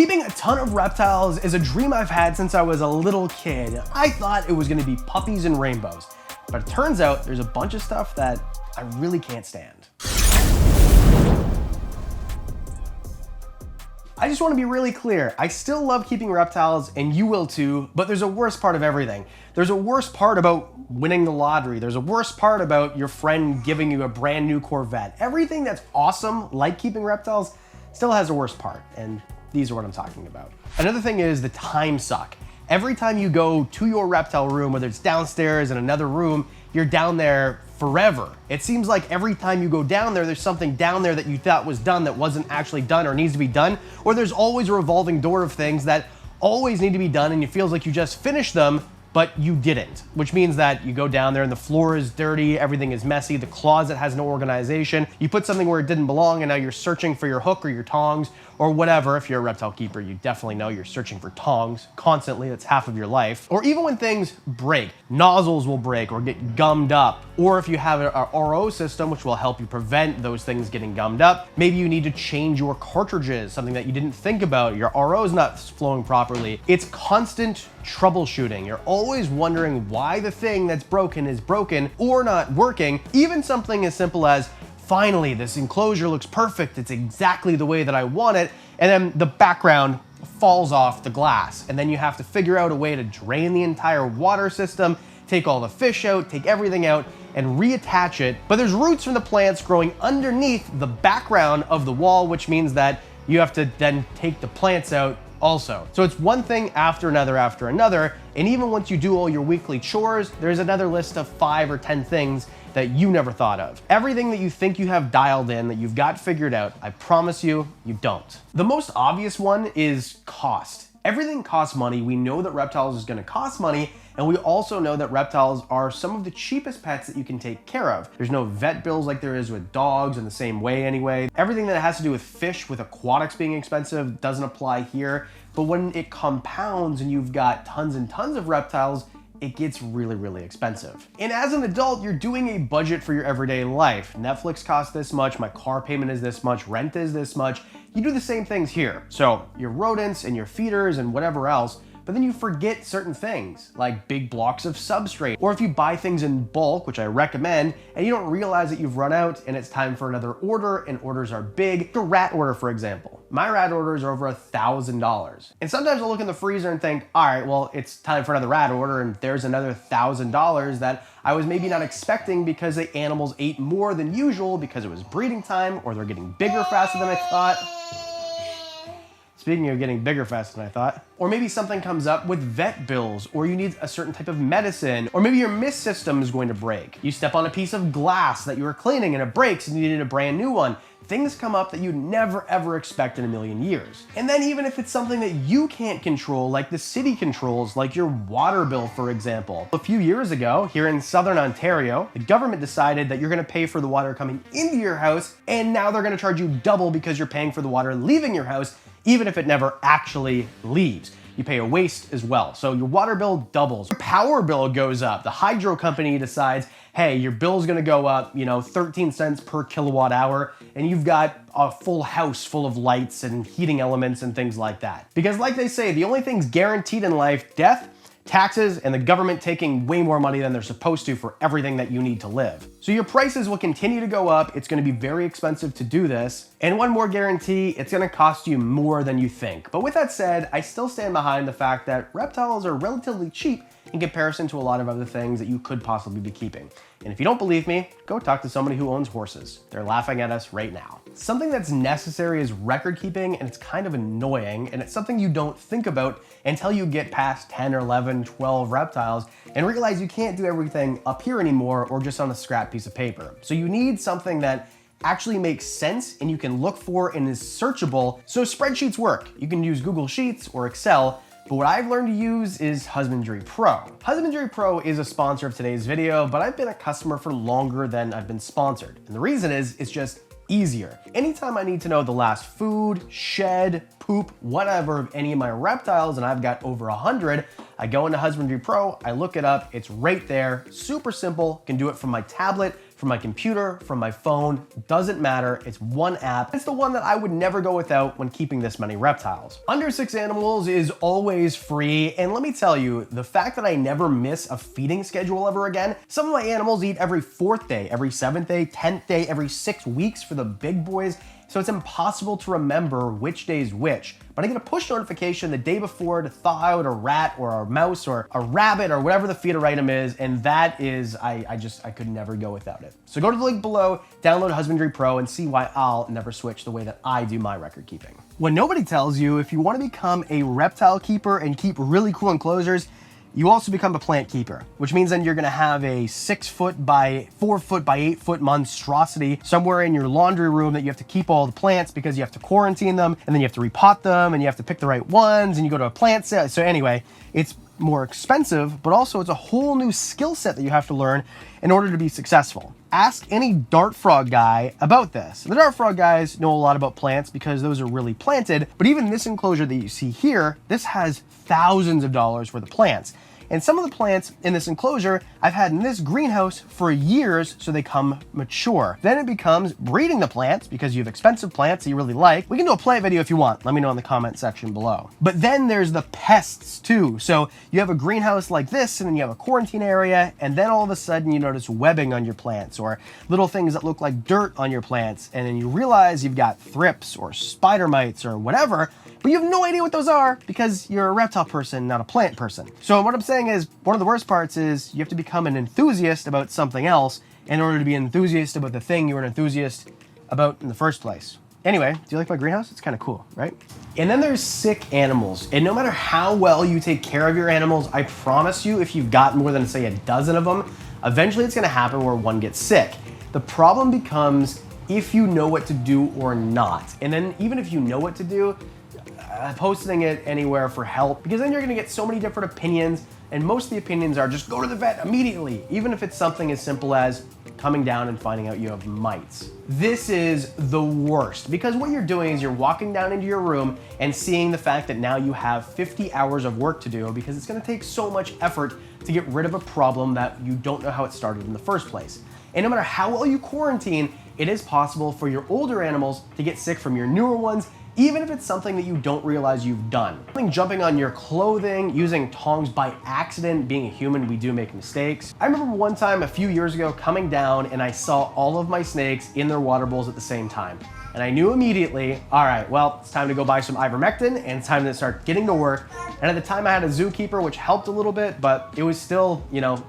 Keeping a ton of reptiles is a dream I've had since I was a little kid. I thought it was gonna be puppies and rainbows, but it turns out there's a bunch of stuff that I really can't stand. I just want to be really clear. I still love keeping reptiles, and you will too, but there's a worse part of everything. There's a worse part about winning the lottery. There's a worse part about your friend giving you a brand new Corvette. Everything that's awesome, like keeping reptiles, still has a worse part, and these are what I'm talking about. Another thing is the time suck. Every time you go to your reptile room, whether it's downstairs in another room, you're down there forever. It seems like every time you go down there, there's something down there that you thought was done that wasn't actually done or needs to be done, or there's always a revolving door of things that always need to be done and it feels like you just finished them, but you didn't, which means that you go down there and the floor is dirty, everything is messy, the closet has no organization, you put something where it didn't belong and now you're searching for your hook or your tongs or whatever. If you're a reptile keeper, you definitely know you're searching for tongs constantly, that's half of your life. Or even when things break, nozzles will break or get gummed up. Or if you have a RO system, which will help you prevent those things getting gummed up, maybe you need to change your cartridges, something that you didn't think about, your RO is not flowing properly. It's constant troubleshooting. You're always wondering why the thing that's broken is broken or not working. Even something as simple as, finally, this enclosure looks perfect, it's exactly the way that I want it, and then the background falls off the glass. And then you have to figure out a way to drain the entire water system, take all the fish out, take everything out, and reattach it. But there's roots from the plants growing underneath the background of the wall, which means that you have to then take the plants out also. So it's one thing after another, and even once you do all your weekly chores, there's another list of 5 or 10 things that you never thought of. Everything that you think you have dialed in, that you've got figured out, I promise you, you don't. The most obvious one is cost. Everything costs money. We know that reptiles is gonna cost money, and we also know that reptiles are some of the cheapest pets that you can take care of. There's no vet bills like there is with dogs in the same way anyway. Everything that has to do with fish, with aquatics being expensive, doesn't apply here. But when it compounds and you've got tons and tons of reptiles, it gets really, really expensive. And as an adult, you're doing a budget for your everyday life. Netflix costs this much, my car payment is this much, rent is this much. You do the same things here. So your rodents and your feeders and whatever else, but then you forget certain things like big blocks of substrate. Or if you buy things in bulk, which I recommend, and you don't realize that you've run out and it's time for another order, and orders are big. A rat order, for example. My rat orders are over $1,000. And sometimes I'll look in the freezer and think, all right, well, it's time for another rat order, and there's another $1,000 that I was maybe not expecting because the animals ate more than usual because it was breeding time, or they're getting bigger faster than I thought. Speaking of getting bigger faster than I thought. Or maybe something comes up with vet bills, or you need a certain type of medicine, or maybe your mist system is going to break. You step on a piece of glass that you were cleaning and it breaks and you need a brand new one. Things come up that you'd never ever expect in a million years. And then even if it's something that you can't control, like the city controls, like your water bill, for example. A few years ago, here in Southern Ontario, the government decided that you're gonna pay for the water coming into your house, and now they're gonna charge you double because you're paying for the water leaving your house, even if it never actually leaves. You pay a waste as well. So your water bill doubles. Your power bill goes up. The hydro company decides, hey, your bill's gonna go up, 13 cents per kilowatt hour, and you've got a full house full of lights and heating elements and things like that. Because like they say, the only things guaranteed in life, death, taxes, and the government taking way more money than they're supposed to for everything that you need to live. So your prices will continue to go up. It's gonna be very expensive to do this. And one more guarantee, it's gonna cost you more than you think. But with that said, I still stand behind the fact that reptiles are relatively cheap in comparison to a lot of other things that you could possibly be keeping. And if you don't believe me, go talk to somebody who owns horses. They're laughing at us right now. Something that's necessary is record keeping, and it's kind of annoying, and it's something you don't think about until you get past 10 or 11, 12 reptiles and realize you can't do everything up here anymore or just on a scrap piece of paper. So you need something that actually makes sense and you can look for and is searchable. So spreadsheets work. You can use Google Sheets or Excel, but what I've learned to use is Husbandry Pro. Husbandry Pro is a sponsor of today's video, but I've been a customer for longer than I've been sponsored. And the reason is, it's just easier. Anytime I need to know the last food, shed, poop, whatever of any of my reptiles, and I've got over 100, I go into Husbandry Pro, I look it up, it's right there, super simple, can do it from my tablet, from my computer, from my phone, doesn't matter. It's one app. It's the one that I would never go without when keeping this many reptiles. Under 6 animals is always free, and let me tell you, the fact that I never miss a feeding schedule ever again, some of my animals eat every 4th day, every 7th day, 10th day, every 6 weeks for the big boys, so it's impossible to remember which day's which. But I get a push notification the day before to thaw out a rat or a mouse or a rabbit or whatever the feeder item is, and that is, I could never go without it. So go to the link below, download Husbandry Pro, and see why I'll never switch the way that I do my record keeping. When nobody tells you, if you want to become a reptile keeper and keep really cool enclosures, you also become a plant keeper, which means then you're gonna have a 6 foot by 4 foot by 8 foot monstrosity somewhere in your laundry room that you have to keep all the plants because you have to quarantine them, and then you have to repot them, and you have to pick the right ones, and you go to a plant sale. So anyway, it's more expensive, but also it's a whole new skill set that you have to learn in order to be successful. Ask any dart frog guy about this. The dart frog guys know a lot about plants because those are really planted, but even this enclosure that you see here, this has thousands of dollars worth of plants. And some of the plants in this enclosure I've had in this greenhouse for years, so they come mature. Then it becomes breeding the plants because you have expensive plants that you really like. We can do a plant video if you want. Let me know in the comment section below. But then there's the pests too. So you have a greenhouse like this, and then you have a quarantine area, and then all of a sudden you notice webbing on your plants or little things that look like dirt on your plants, and then you realize you've got thrips or spider mites or whatever, but you have no idea what those are because you're a reptile person, not a plant person. So what I'm saying is, one of the worst parts is you have to become an enthusiast about something else in order to be an enthusiast about the thing you were an enthusiast about in the first place. Anyway, do you like my greenhouse? It's kind of cool, right? And then there's sick animals. And no matter how well you take care of your animals, I promise you, if you've got more than, say, a dozen of them, eventually it's gonna happen where one gets sick. The problem becomes if you know what to do or not. And then even if you know what to do, posting it anywhere for help, because then you're gonna get so many different opinions, and most of the opinions are just go to the vet immediately, even if it's something as simple as coming down and finding out you have mites. This is the worst, because what you're doing is you're walking down into your room and seeing the fact that now you have 50 hours of work to do, because it's gonna take so much effort to get rid of a problem that you don't know how it started in the first place. And no matter how well you quarantine, it is possible for your older animals to get sick from your newer ones, even if it's something that you don't realize you've done. Jumping on your clothing, using tongs by accident. Being a human, we do make mistakes. I remember one time a few years ago coming down and I saw all of my snakes in their water bowls at the same time. And I knew immediately, all right, well, it's time to go buy some ivermectin and it's time to start getting to work. And at the time I had a zookeeper, which helped a little bit, but it was still,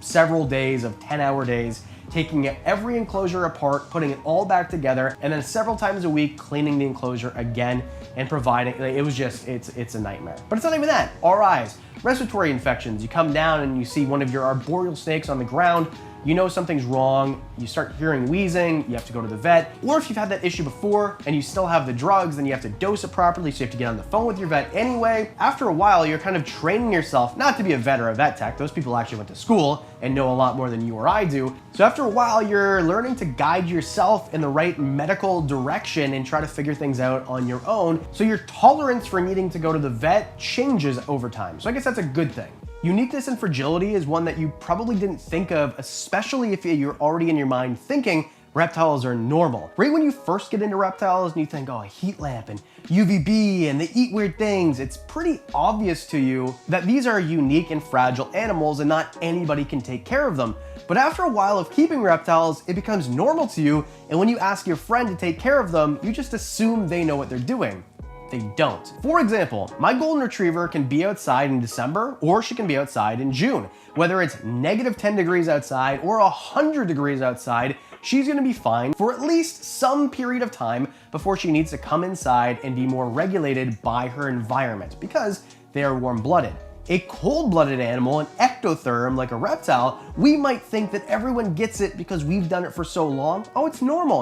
several days of 10-hour days, taking every enclosure apart, putting it all back together, and then several times a week cleaning the enclosure again and providing, it was just, it's a nightmare. But it's not even that. RIs, respiratory infections. You come down and you see one of your arboreal snakes on the ground, you know something's wrong, you start hearing wheezing, you have to go to the vet. Or if you've had that issue before and you still have the drugs, then you have to dose it properly, so you have to get on the phone with your vet anyway. After a while, you're kind of training yourself not to be a vet or a vet tech. Those people actually went to school and know a lot more than you or I do. So after a while, you're learning to guide yourself in the right medical direction and try to figure things out on your own. So your tolerance for needing to go to the vet changes over time. So I guess that's a good thing. Uniqueness and fragility is one that you probably didn't think of, especially if you're already in your mind thinking reptiles are normal. Right when you first get into reptiles and you think, oh, a heat lamp and UVB and they eat weird things, it's pretty obvious to you that these are unique and fragile animals and not anybody can take care of them. But after a while of keeping reptiles, it becomes normal to you, and when you ask your friend to take care of them, you just assume they know what they're doing. They don't. For example, my golden retriever can be outside in December, or she can be outside in June. Whether it's -10 degrees outside or 100 degrees outside, she's gonna be fine for at least some period of time before she needs to come inside and be more regulated by her environment, because they are warm-blooded. A cold-blooded animal, an ectotherm like a reptile, we might think that everyone gets it because we've done it for so long. Oh, it's normal,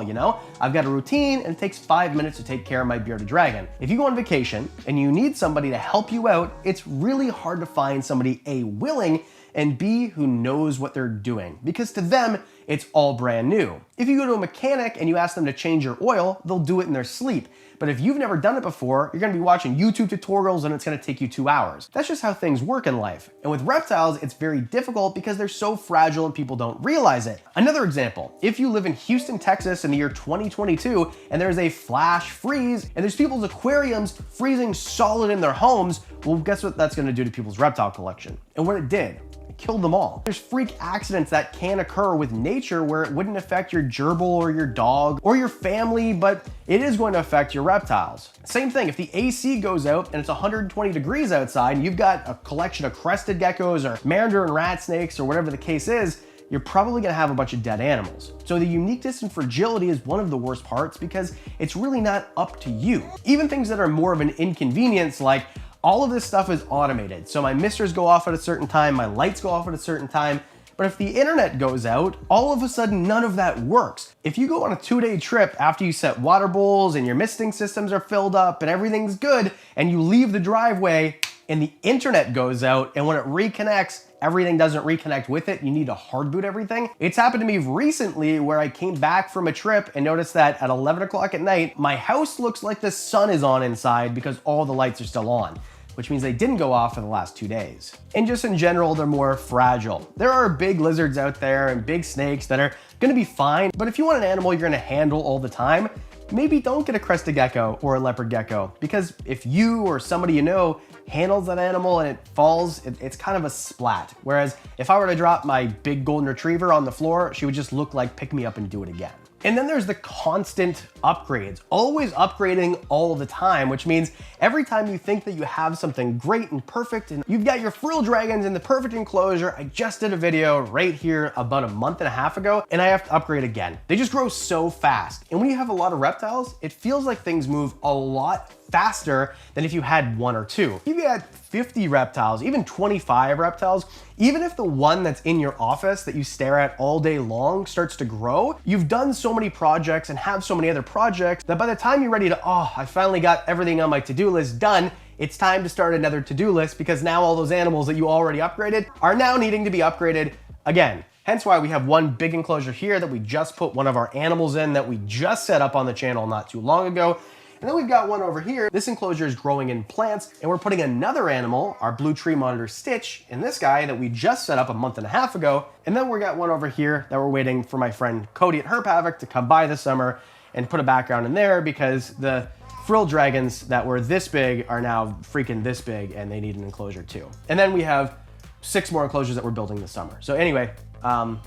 I've got a routine and it takes 5 minutes to take care of my bearded dragon. If you go on vacation and you need somebody to help you out, it's really hard to find somebody A, willing, and B, who knows what they're doing. Because to them, it's all brand new. If you go to a mechanic and you ask them to change your oil, they'll do it in their sleep. But if you've never done it before, you're gonna be watching YouTube tutorials and it's gonna take you 2 hours. That's just how things work in life. And with reptiles, it's very difficult because they're so fragile and people don't realize it. Another example, if you live in Houston, Texas in the year 2022, and there's a flash freeze, and there's people's aquariums freezing solid in their homes, well, guess what that's gonna do to people's reptile collection? And what it did, killed them all. There's freak accidents that can occur with nature where it wouldn't affect your gerbil or your dog or your family, but it is going to affect your reptiles. Same thing, if the AC goes out and it's 120 degrees outside and you've got a collection of crested geckos or mandarin rat snakes or whatever the case is, you're probably gonna have a bunch of dead animals. So the uniqueness and fragility is one of the worst parts because it's really not up to you. Even things that are more of an inconvenience, like all of this stuff is automated. So my misters go off at a certain time, my lights go off at a certain time, but if the internet goes out, all of a sudden none of that works. If you go on a 2-day trip after you set water bowls and your misting systems are filled up and everything's good, and you leave the driveway and the internet goes out, and when it reconnects, everything doesn't reconnect with it, you need to hard boot everything. It's happened to me recently where I came back from a trip and noticed that at 11 o'clock at night, my house looks like the sun is on inside because all the lights are still on, which means they didn't go off for the last 2 days. And just in general, they're more fragile. There are big lizards out there and big snakes that are gonna be fine, but if you want an animal you're gonna handle all the time, maybe don't get a crested gecko or a leopard gecko, because if you or somebody you know handles that animal and it falls, it's kind of a splat. Whereas if I were to drop my big golden retriever on the floor, she would just look like pick me up and do it again. And then there's the constant upgrades, always upgrading all the time, which means every time you think that you have something great and perfect and you've got your frill dragons in the perfect enclosure, I just did a video right here about a month and a half ago, and I have to upgrade again. They just grow so fast. And when you have a lot of reptiles, it feels like things move a lot faster than if you had 1 or 2. If you had 50 reptiles, even 25 reptiles, even if the one that's in your office that you stare at all day long starts to grow, you've done so many projects and have so many other projects that by the time you're ready to, oh, I finally got everything on my to-do list done, it's time to start another to-do list because now all those animals that you already upgraded are now needing to be upgraded again. Hence why we have one big enclosure here that we just put one of our animals in that we just set up on the channel not too long ago. And then we've got one over here. This enclosure is growing in plants, and we're putting another animal, our blue tree monitor Stitch, in this guy that we just set up a month and a half ago. And then we got one over here that we're waiting for my friend Cody at Herp Havoc to come by this summer and put a background in there because the frill dragons that were this big are now freaking this big and they need an enclosure too. And then we have 6 more enclosures that we're building this summer. So anyway, I'm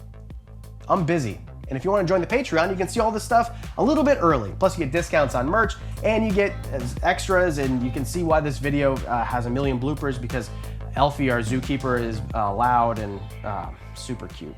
busy. And if you want to join the Patreon, you can see all this stuff a little bit early. Plus you get discounts on merch and you get extras, and you can see why this video has a million bloopers because Elfie, our zookeeper, is loud and super cute.